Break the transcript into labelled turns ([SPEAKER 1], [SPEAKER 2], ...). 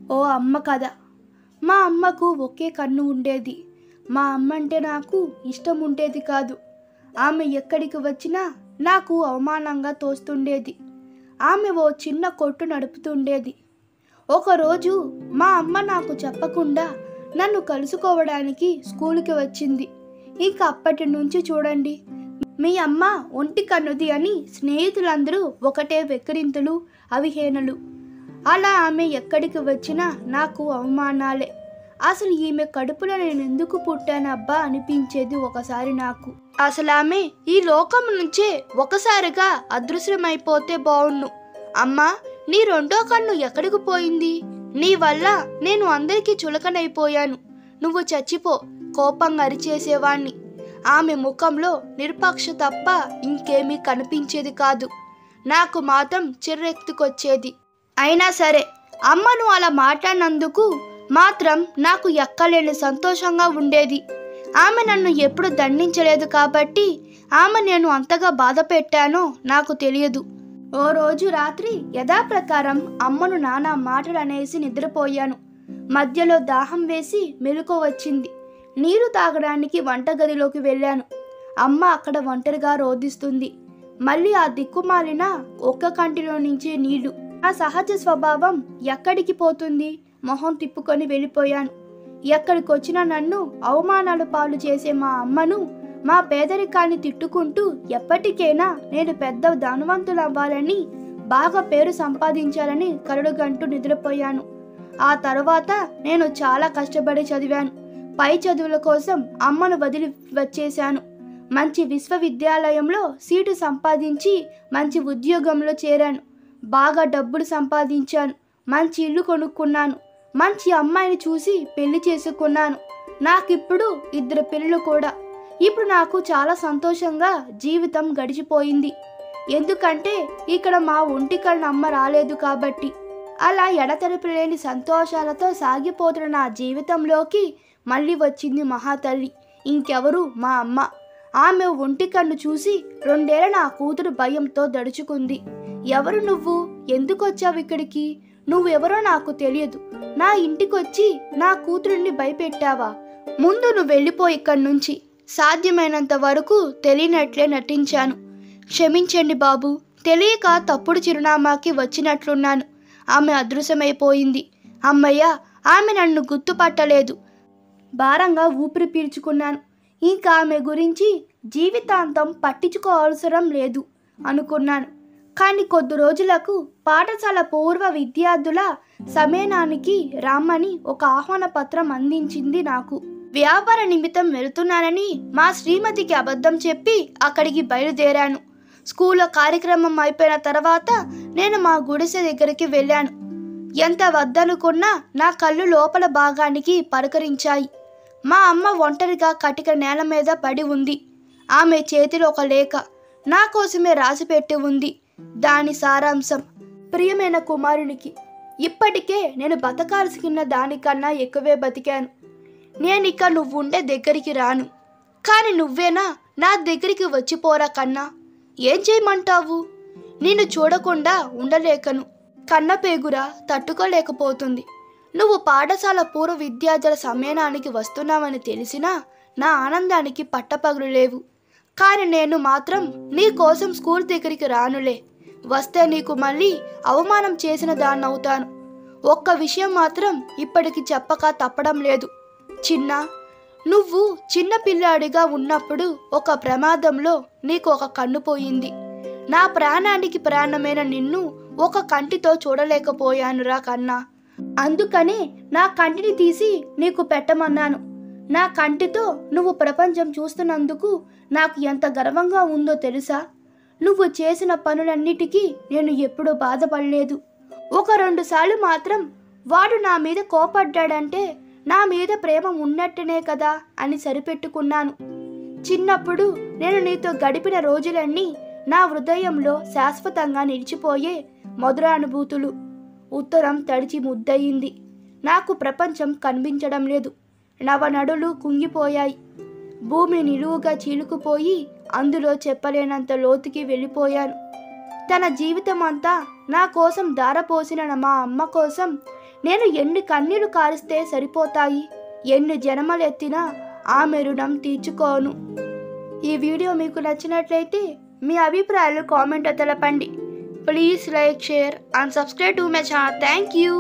[SPEAKER 1] ఓ అమ్మ కథ. మా అమ్మకు ఒకే కన్ను ఉండేది. మా అమ్మ అంటే నాకు ఇష్టం ఉండేది కాదు. ఆమె ఎక్కడికి వచ్చినా నాకు అవమానంగా తోస్తుండేది. ఆమె ఓ చిన్న కొట్టు నడుపుతుండేది. ఒకరోజు మా అమ్మ నాకు చెప్పకుండా నన్ను కలుసుకోవడానికి స్కూల్కి వచ్చింది. ఇక అప్పటి నుంచి చూడండి, మీ అమ్మ ఒంటి కన్నుది అని స్నేహితులందరూ ఒకటే వెక్కిరింతలు, అవిహేనలు. అలా ఆమె ఎక్కడికి వచ్చినా నాకు అవమానాలే. అసలు ఈమె కడుపులో నేను ఎందుకు పుట్టానబ్బా అనిపించేది ఒకసారి నాకు. అసలు ఆమె ఈ లోకం నుంచే ఒకసారిగా అదృశ్యమైపోతే బావుణ్ణు. అమ్మా, నీ రెండో కన్ను ఎక్కడికి పోయింది? నీ వల్ల నేను అందరికీ చులకనైపోయాను. నువ్వు చచ్చిపో, కోపంగా అరిచేసేవాణ్ణి. ఆమె ముఖంలో నిరపేక్ష తప్ప ఇంకేమీ కనిపించేది కాదు. నాకు మాత్రం చిర్రెత్తుకొచ్చేది. అయినా సరే, అమ్మను అలా మాట్లాడినందుకు మాత్రం నాకు ఎక్కలేని సంతోషంగా ఉండేది. ఆమె నన్ను ఎప్పుడు దండించలేదు కాబట్టి ఆమె నేను అంతగా బాధ పెట్టానో నాకు తెలియదు. ఓ రోజు రాత్రి యథాప్రకారం అమ్మను నానా మాటలు అనేసి నిద్రపోయాను. మధ్యలో దాహం వేసి మెలకువ వచ్చింది. నీరు తాగడానికి వంటగదిలోకి వెళ్ళాను. అమ్మ అక్కడ ఒంటరిగా రోదిస్తుంది. మళ్ళీ ఆ దిక్కుమాలిన ఒక్క కంటిలో నుంచి నీళ్లు. ఆ సహజ స్వభావం ఎక్కడికి పోతుంది? మొహం తిప్పుకొని వెళ్ళిపోయాను. ఎక్కడికొచ్చినా నన్ను అవమానాలు పాలు చేసే మా అమ్మను, మా పేదరికాన్ని తిట్టుకుంటూ ఎప్పటికైనా నేను పెద్ద ధనవంతులవ్వాలని, బాగా పేరు సంపాదించాలని కలలుగంటూ నిద్రపోయాను. ఆ తర్వాత నేను చాలా కష్టపడి చదివాను. పై చదువుల కోసం అమ్మను వదిలి వచ్చేశాను. మంచి విశ్వవిద్యాలయంలో సీటు సంపాదించి మంచి ఉద్యోగంలో చేరాను. బాగా డబ్బులు సంపాదించాను. మంచి ఇల్లు కొనుక్కున్నాను. మంచి అమ్మాయిని చూసి పెళ్లి చేసుకున్నాను. నాకిప్పుడు 2 పిల్లలు కూడా. ఇప్పుడు నాకు చాలా సంతోషంగా జీవితం గడిచిపోయింది. ఎందుకంటే ఇక్కడ మా ఒంటి కన్ను అమ్మ రాలేదు కాబట్టి. అలా ఎడతెరిపి లేని సంతోషాలతో సాగిపోతున్న నా జీవితంలోకి మళ్ళీ వచ్చింది మహాతల్లి. ఇంకెవరు? మా అమ్మ. ఆమె ఒంటి కన్ను చూసి 2 ఏళ్ల నా కూతురు భయంతో దడుచుకుంది. ఎవరు నువ్వు? ఎందుకు వచ్చావు ఇక్కడికి? నువ్వెవరో నాకు తెలియదు. నా ఇంటికొచ్చి నా కూతురుని భయపెట్టావా? ముందు నువ్వు వెళ్ళిపో ఇక్కడి నుంచి. సాధ్యమైనంత వరకు తెలియనట్లే నటించాను. క్షమించండి బాబు, తెలియక తప్పుడు చిరునామాకి వచ్చినట్లున్నాను. ఆమె అదృశ్యమైపోయింది. అమ్మయ్య, ఆమె నన్ను గుర్తుపట్టలేదు. భారంగా ఊపిరి పీల్చుకున్నాను. ఇంకా ఆమె గురించి జీవితాంతం పట్టించుకోవసరం లేదు అనుకున్నాను. కానీ కొద్ది రోజులకు పాఠశాల పూర్వ విద్యార్థుల సమ్మేళనానికి రామ్మని ఒక ఆహ్వాన పత్రం అందించింది నాకు. వ్యాపార నిమిత్తం వెళుతున్నానని మా శ్రీమతికి అబద్ధం చెప్పి అక్కడికి బయలుదేరాను. స్కూల్లో కార్యక్రమం అయిపోయిన తర్వాత నేను మా గుడిసె దగ్గరికి వెళ్ళాను. ఎంత వద్దనుకున్నా నా కళ్ళు లోపల భాగానికి పలకరించాయి. మా అమ్మ ఒంటరిగా కటిక నేల మీద పడి ఉంది. ఆమె చేతిలో ఒక లేఖ నా కోసమే రాసిపెట్టి ఉంది. దాని సారాంశం: ప్రియమైన కుమారునికి, ఇప్పటికే నేను బతకాల్సిన దానికన్నా ఎక్కువే బతికాను. నేనిక నువ్వుండే దగ్గరికి రాను. కానీ నువ్వేనా నా దగ్గరికి వచ్చిపోరా కన్నా. ఏం చేయమంటావు? నిన్ను చూడకుండా ఉండలేకను. కన్నపేగురా తట్టుకోలేకపోతుంది. నువ్వు పాఠశాల పూర్వ విద్యార్థుల సమ్మేళనానికి వస్తున్నావని తెలిసినా నా ఆనందానికి పట్టపగులు లేవు. కానీ నేను మాత్రం నీ కోసం స్కూల్ దగ్గరికి రానులే. వస్తే నీకు మళ్ళీ అవమానం చేసిన దాన్నవుతాను. ఒక్క విషయం మాత్రం ఇప్పటికి చెప్పక తప్పడం లేదు. నువ్వు చిన్న పిల్లాడిగా ఉన్నప్పుడు ఒక ప్రమాదంలో నీకు ఒక కన్ను పోయింది. నా ప్రాణానికి ప్రాణమైన నిన్ను ఒక కంటితో చూడలేకపోయానురా కన్నా. అందుకనే నా కంటిని తీసి నీకు పెట్టమన్నాను. నా కంటితో నువ్వు ప్రపంచం చూస్తున్నందుకు నాకు ఎంత గర్వంగా ఉందో తెలుసా? నువ్వు చేసిన పనులన్నిటికీ నేను ఎప్పుడూ బాధపడలేదు. 1-2 సార్లు మాత్రం వాడు నా మీద కోపడ్డాడంటే నా మీద ప్రేమ ఉన్నట్టునే కదా అని సరిపెట్టుకున్నాను. చిన్నప్పుడు నేను నీతో గడిపిన రోజులన్నీ నా హృదయంలో శాశ్వతంగా నిలిచిపోయే మధుర అనుభూతులు. ఉత్తరం తడిచి ముద్దయింది. నాకు ప్రపంచం కనిపించడం లేదు. నవనడులు కుంగిపోయాయి. భూమి నిలువుగా చీలుకుపోయి అందులో చెప్పలేనంత లోతుకి వెళ్ళిపోయాను. తన జీవితం అంతా నా కోసం ధారపోసిన మా అమ్మ కోసం నేను ఎన్ని కన్నీళ్లు కారిస్తే సరిపోతాయి, ఎన్ని జన్మలు ఎత్తినా ఆమె రుణం తీర్చుకోను. ఈ వీడియో మీకు నచ్చినట్లయితే మీ అభిప్రాయాలు కామెంట్లో తెలపండి. Please like, share and subscribe to my channel. Thank you.